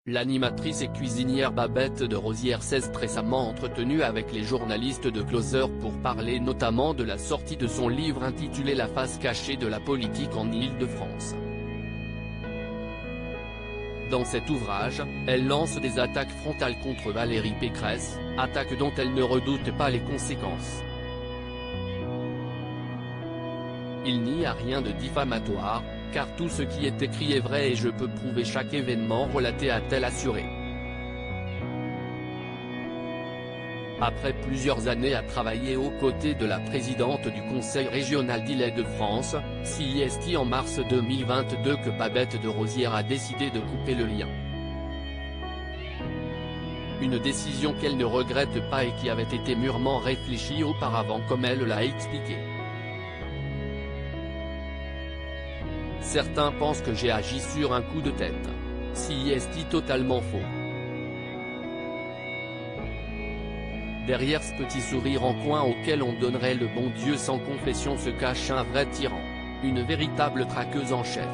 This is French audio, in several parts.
L'animatrice et cuisinière Babette de Rosière s'est récemment entretenue avec les journalistes de Closer pour parler notamment de la sortie de son livre intitulé La face cachée de la politique en Île-de-France. Dans cet ouvrage, elle lance des attaques frontales contre Valérie Pécresse, attaques dont elle ne redoute pas les conséquences. Il n'y a rien de diffamatoire, car tout ce qui est écrit est vrai et je peux prouver chaque événement relaté, a-t-elle assuré. Après plusieurs années à travailler aux côtés de la présidente du Conseil régional d'Île-de-France, CIST en mars 2022 que Babette de Rosière a décidé de couper le lien. Une décision qu'elle ne regrette pas et qui avait été mûrement réfléchie auparavant comme elle l'a expliqué. Certains pensent que j'ai agi sur un coup de tête. CIST totalement faux. Derrière ce petit sourire en coin auquel on donnerait le bon Dieu sans confession se cache un vrai tyran. Une véritable traqueuse en chef.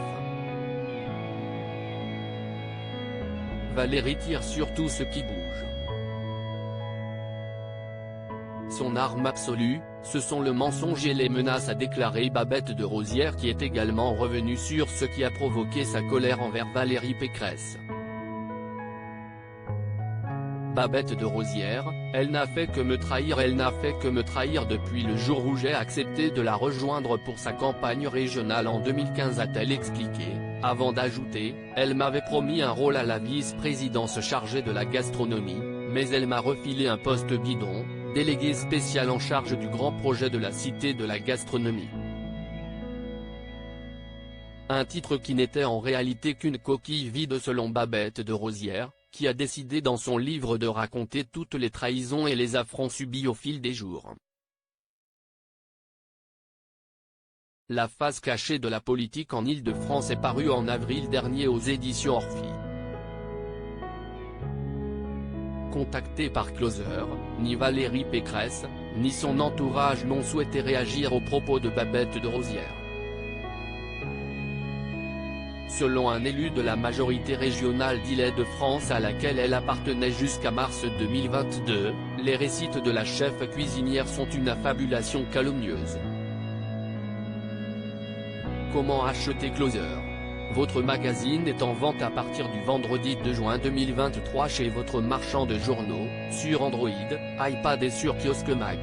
Valérie tire sur tout ce qui bouge. Son arme absolue, ce sont le mensonge et les menaces, a déclaré Babette de Rosière, qui est également revenue sur ce qui a provoqué sa colère envers Valérie Pécresse. Babette de Rosière, elle n'a fait que me trahir depuis le jour où j'ai accepté de la rejoindre pour sa campagne régionale en 2015, a-t-elle expliqué, avant d'ajouter, elle m'avait promis un rôle à la vice-présidence chargée de la gastronomie, mais elle m'a refilé un poste bidon, délégué spécial en charge du grand projet de la Cité de la gastronomie. Un titre qui n'était en réalité qu'une coquille vide selon Babette de Rosière, qui a décidé dans son livre de raconter toutes les trahisons et les affronts subis au fil des jours. La face cachée de la politique en Île-de-France est parue en avril dernier aux éditions Orphie. Contacté par Closer, ni Valérie Pécresse, ni son entourage n'ont souhaité réagir aux propos de Babette de Rosière. Selon un élu de la majorité régionale d'Île-de-France à laquelle elle appartenait jusqu'à mars 2022, les récits de la chef cuisinière sont une affabulation calomnieuse. Comment acheter Closer ? Votre magazine est en vente à partir du vendredi 2 juin 2023 chez votre marchand de journaux, sur Android, iPad et sur Kiosque Mag.